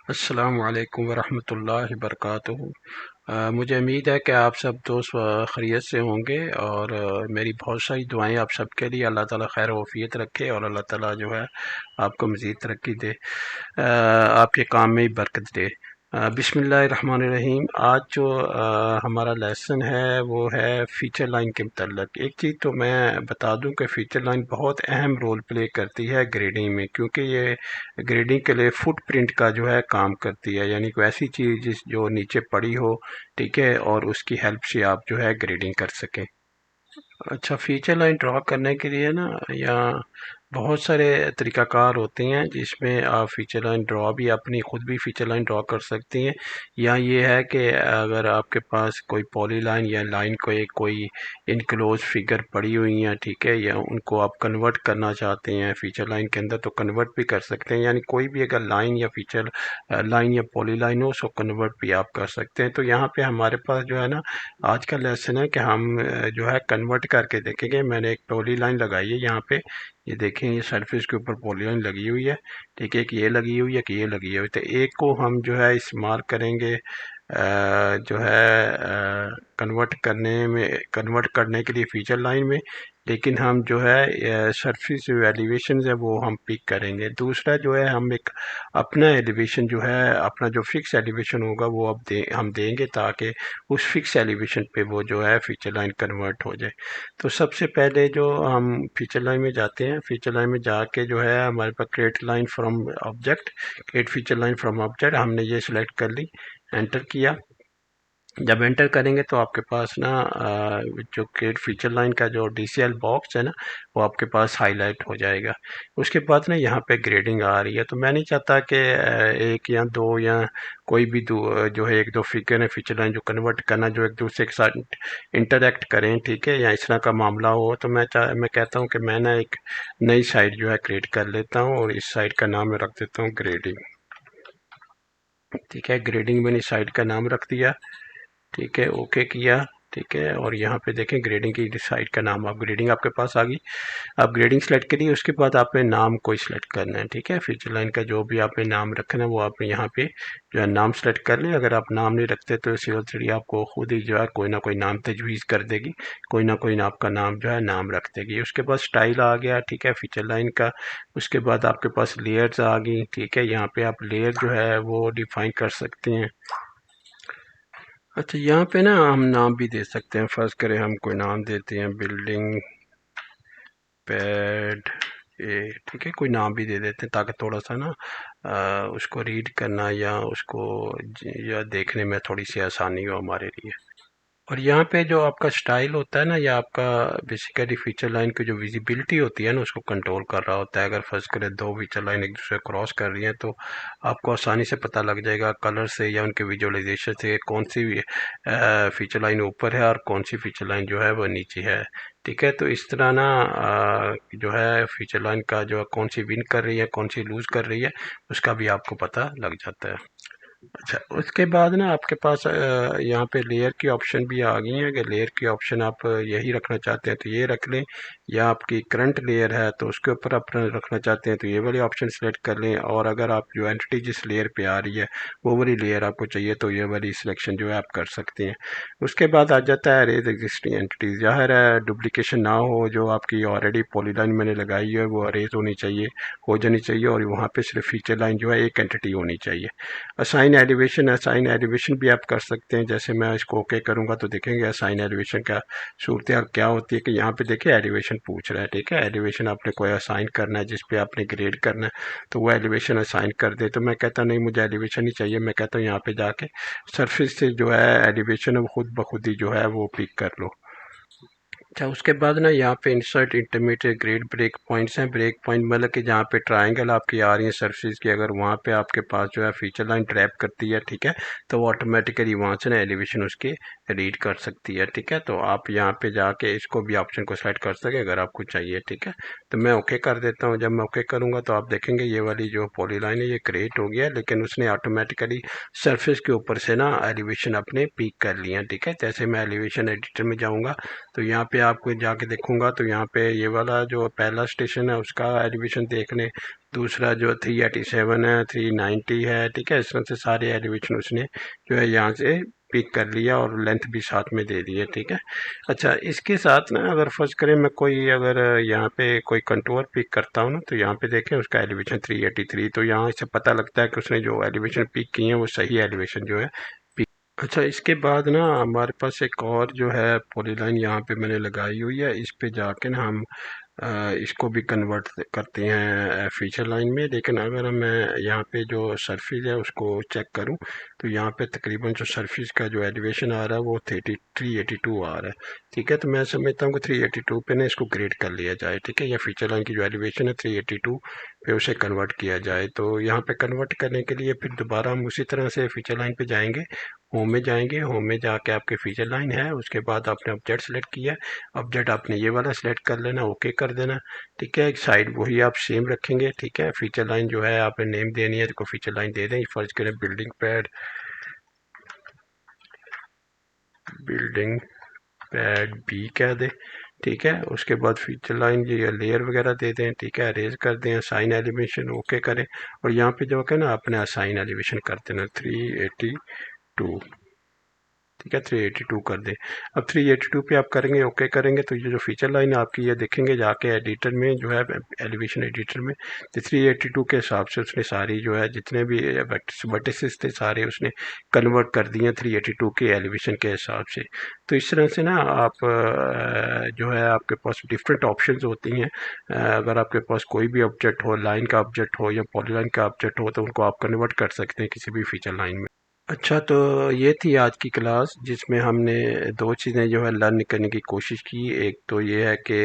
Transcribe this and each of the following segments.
अस्सलामु अलैकुम वरहमतुल्लाहि वबरकातुहू। मुझे उम्मीद है कि आप सब दोस्त खैरियत से होंगे और मेरी बहुत सारी दुआएं आप सबके लिए। अल्लाह ताला खैर वफ़ियत रखे और अल्लाह ताला जो है आपको मज़ीद तरक्की दे, आपके काम में ही बरकत दे। बिस्मिल्लाहिर्रहमानिर्रहीम। आज जो हमारा लेसन है वो है फ़ीचर लाइन के मतलब। एक चीज़ तो मैं बता दूं कि फ़ीचर लाइन बहुत अहम रोल प्ले करती है ग्रेडिंग में, क्योंकि ये ग्रेडिंग के लिए फुटप्रिंट का जो है काम करती है, यानी कोई ऐसी चीज़ जिस जो नीचे पड़ी हो, ठीक है, और उसकी हेल्प से आप जो है ग्रेडिंग कर सकें। अच्छा, फीचर लाइन ड्रॉ करने के लिए ना, या बहुत सारे तरीक़ाकार होते हैं जिसमें आप फीचर लाइन ड्रॉ भी अपनी खुद भी फीचर लाइन ड्रॉ कर सकती हैं, या ये है कि अगर आपके पास कोई पॉली लाइन या लाइन कोई इनक्लोज फिगर पड़ी हुई हैं, ठीक है, या उनको आप कन्वर्ट करना चाहते हैं फीचर लाइन के अंदर, तो कन्वर्ट भी कर सकते हैं। यानी कोई भी अगर लाइन या फीचर लाइन या पॉली लाइन हो, उसको कन्वर्ट भी आप कर सकते हैं। तो यहाँ पे हमारे पास जो है ना, आज का लेसन है कि हम जो है कन्वर्ट करके देखेंगे। मैंने एक पॉली लाइन लगाई है यहाँ पे, ये देखें, ये सरफेस के ऊपर पॉली लाइन लगी हुई है, ठीक है, एक ये लगी हुई है, कि ये लगी हुई है। तो एक को हम जो है इस्तेमाल करेंगे जो है कन्वर्ट करने के लिए फीचर लाइन में, लेकिन हम जो है सरफेस जो एलिवेशन है वो हम पिक करेंगे। दूसरा जो है हम एक अपना एलिवेशन जो है, अपना जो फिक्स एलिवेशन होगा वो अब हम देंगे, ताकि उस फिक्स एलिवेशन पे वो जो है फीचर लाइन कन्वर्ट हो जाए। तो सबसे पहले जो हम फीचर लाइन में जाते हैं, फीचर लाइन में जाके जो है हमारे पास create line from object, create feature line from object, हमने ये सिलेक्ट कर ली, एंटर किया। जब एंटर करेंगे तो आपके पास ना जो क्रिएट फीचर लाइन का जो DCL बॉक्स है ना, वो आपके पास हाईलाइट हो जाएगा। उसके बाद ना यहाँ पे ग्रेडिंग आ रही है। तो मैं नहीं चाहता कि एक या दो या कोई भी जो है एक दो फिगर है फीचर लाइन जो कन्वर्ट करना, जो एक दूसरे के साथ इंटरेक्ट करें, ठीक है, या इस तरह का मामला हो। तो मैं कहता हूँ कि मैं ना एक नई साइट जो है क्रिएट कर लेता हूँ, और इस साइट का नाम मैं रख देता हूँ ग्रेडिंग। ठीक है, ग्रेडिंग मैंने साइट का नाम रख दिया, ठीक है, ओके किया, ठीक है, और यहाँ पे देखें ग्रेडिंग की साइट का नाम, आप ग्रेडिंग आपके पास आ गई। आप ग्रेडिंग सेलेक्ट करिए, उसके बाद आपने नाम कोई सिलेक्ट करना है, ठीक है, फीचर लाइन का जो भी आपने नाम रखना है वो आपने यहाँ पे जो है नाम सेलेक्ट कर लें। अगर आप नाम नहीं रखते तो Civil3D आपको खुद ही जो है कोई ना कोई नाम तजवीज़ कर देगी, कोई ना कोई आपका नाम जो है नाम रख देगी। उसके बाद स्टाइल आ गया, ठीक है, फीचर लाइन का। उसके बाद आपके पास लेयर्स आ गई, ठीक है, यहाँ पे आप लेयर जो है वो डिफाइन कर सकते हैं। अच्छा, यहाँ पे ना हम नाम भी दे सकते हैं। फर्ज करें हम कोई नाम देते हैं बिल्डिंग पैड ए, ठीक है, कोई नाम भी दे देते हैं ताकि थोड़ा सा ना उसको रीड करना या उसको या देखने में थोड़ी सी आसानी हो हमारे लिए। और यहाँ पे जो आपका स्टाइल होता है ना, या आपका बेसिकली फीचर लाइन की जो विजिबिलिटी होती है ना, उसको कंट्रोल कर रहा होता है। अगर फर्ज करें दो फीचर लाइन एक दूसरे क्रॉस कर रही हैं, तो आपको आसानी से पता लग जाएगा कलर से या उनके विजुअलाइजेशन से कौन सी फीचर लाइन ऊपर है और कौन सी फीचर लाइन जो है वो नीचे है, ठीक है। तो इस तरह ना जो है फीचर लाइन का जो है कौन सी विन कर रही है कौन सी लूज कर रही है, उसका भी आपको पता लग जाता है। अच्छा, उसके बाद ना आपके पास यहाँ पे लेयर की ऑप्शन भी आ गई है। अगर लेयर की ऑप्शन आप यही रखना चाहते हैं तो ये रख लें, या आपकी करंट लेयर है तो उसके ऊपर आप रखना चाहते हैं तो ये वाली ऑप्शन सेलेक्ट कर लें। और अगर आप जो एंटिटी जिस लेयर पे आ रही है वो वाली लेयर आपको चाहिए तो ये वाली सिलेक्शन जो है आप कर सकते हैं। उसके बाद आ जाता है अरेज एग्जिस्टिंग एंटिटीज। ज़ाहिर है डुप्लीकेशन ना हो, जो आपकी ऑलरेडी पॉलीलाइन मैंने लगाई है वो अरेज होनी चाहिए, हो जानी चाहिए, और वहाँ पे सिर्फ फीचर लाइन जो है एक एंटिटी होनी चाहिए। असाइन एलिवेशन भी आप कर सकते हैं। जैसे मैं इसको ओके करूंगा तो देखेंगे असाइन एलिवेशन का सूरत हाल क्या होती है, कि यहाँ पे देखिए एलिवेशन पूछ रहा है, ठीक है, एलिवेशन आपने कोई असाइन करना है जिस पे आपने ग्रेड करना है, तो वो एलिवेशन असाइन कर दे। तो मैं कहता नहीं, मुझे एलिवेशन ही चाहिए, मैं कहता हूँ यहाँ पे जाके सरफेस से जो है एलिवेशन है वो खुद ब खुद ही जो है वो पिक कर लो। अच्छा, उसके बाद ना यहाँ पे insert intermediate grade break points हैं। ब्रेक पॉइंट मतलब कि जहाँ पे ट्रायंगल आपकी आ रही है सरफेस की, अगर वहाँ पे आपके पास जो है फीचर लाइन ट्रैप करती है, ठीक है, तो वो ऑटोमेटिकली वहाँ से ना एलिवेशन उसकी रीड कर सकती है, ठीक है। तो आप यहाँ पे जाके इसको भी ऑप्शन को सेलेक्ट कर सके अगर आपको चाहिए, ठीक है। तो मैं ओके कर देता हूँ। जब मैं ओके करूँगा तो आप देखेंगे ये वाली जो पॉली लाइन है ये क्रिएट हो गया, लेकिन उसने ऑटोमेटिकली सरफेस के ऊपर से ना एलिवेशन अपने पिक कर लिया, ठीक है। जैसे मैं एलिवेशन एडिटर में जाऊँगा तो यहाँ पे आपको जाके देखूंगा तो यहाँ पे ये वाला जो पहला स्टेशन है उसका एलिवेशन देख लें, दूसरा जो 387 है, 390 है, ठीक है। इस तरह से सारे एलिवेशन उसने जो है यहाँ से पिक कर लिया और लेंथ भी साथ में दे दी है, ठीक है। अच्छा, इसके साथ ना अगर फर्ज करें मैं कोई अगर यहाँ पे कोई कंटूर पिक करता हूँ ना, तो यहाँ पे देखें उसका एलिवेशन 383, तो यहाँ से पता लगता है कि उसने जो एलिवेशन पिक किए हैं वो सही एलिवेशन जो है। अच्छा, इसके बाद ना हमारे पास एक और जो है पॉलीलाइन यहाँ पे मैंने लगाई हुई है, इस पे जाके ना हम इसको भी कन्वर्ट करते हैं फीचर लाइन में। लेकिन अगर मैं यहाँ पे जो सरफेस है उसको चेक करूँ तो यहाँ पे तकरीबन जो सरफेस का जो एलिवेशन आ रहा है वो 382 आ रहा है, ठीक है। तो मैं समझता हूँ कि 382 पे ना इसको ग्रेड कर लिया जाए, ठीक है। या फीचर लाइन की जो एलिवेशन है 382 पे उसे कन्वर्ट किया जाए। तो यहाँ पे कन्वर्ट करने के लिए फिर दोबारा हम उसी तरह से फीचर लाइन पे जाएंगे, होम में जाएंगे, होम में जाके आपके फीचर लाइन है, उसके बाद आपने ऑब्जेक्ट सेलेक्ट किया, ऑब्जेक्ट आपने ये वाला सेलेक्ट कर लेना, ओके कर देना, ठीक है। एक साइड वही आप सेम रखेंगे, ठीक है। फीचर लाइन जो है आपने नेम देनी है तो फीचर लाइन दे दें, फर्ज करें बिल्डिंग पैड बी कह दें, ठीक है। उसके बाद फीचर लाइन ये लेयर वगैरह दे दें, ठीक है। अरेज कर दें, असाइन एलिवेशन ओके करें, और यहाँ पे जो है ना आपने असाइन एलिवेशन कर देना 382, ठीक है। 382 कर दें। अब 382 पे आप करेंगे, ओके करेंगे, तो ये जो फीचर लाइन है आपकी ये देखेंगे जाके एडिटर में जो है, एलिवेशन एडिटर में, तो 382 के हिसाब से उसने सारी जो है जितने भी वर्टिसेस थे सारे उसने कन्वर्ट कर दिए 382 के एलिवेशन के हिसाब से। तो इस तरह से ना आप जो है आपके पास डिफरेंट ऑप्शंस होती हैं। अगर आपके पास कोई भी ऑब्जेक्ट हो, लाइन का ऑब्जेक्ट हो या पॉलीलाइन का ऑब्जेक्ट हो, तो उनको आप कन्वर्ट कर सकते हैं किसी भी फीचर लाइन में। अच्छा, तो ये थी आज की क्लास जिसमें हमने दो चीज़ें जो है लर्न करने की कोशिश की। एक तो ये है कि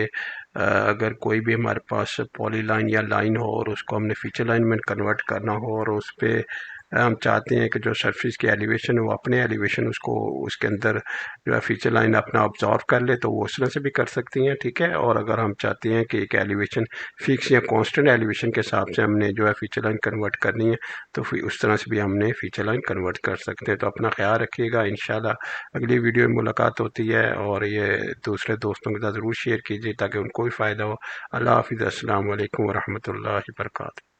अगर कोई भी हमारे पास पॉलीलाइन या लाइन हो और उसको हमने फीचर लाइन में कन्वर्ट करना हो और उस पे हम चाहते हैं कि जो सरफेस की एलिवेशन है वो अपने एलिवेशन उसको उसके अंदर जो है फीचर लाइन अपना ऑब्जॉर्व कर ले, तो वो उस तरह से भी कर सकती हैं, ठीक है। और अगर हम चाहते हैं कि एक एलिवेशन फिक्स या कांस्टेंट एलिवेशन के हिसाब से हमने जो है फीचर लाइन कन्वर्ट करनी है, तो फिर उस तरह से भी हमने फीचर लाइन कन्वर्ट कर सकते हैं। तो अपना ख्याल रखिएगा, इंशाल्लाह अगली वीडियो में मुलाकात होती है, और ये दूसरे दोस्तों के साथ ज़रूर शेयर कीजिए ताकि उनको भी फ़ायदा हो। अल्लाह हाफिज़, अस्सलाम वालेकुम वरहमतुल्लाहि वबरकातुहू।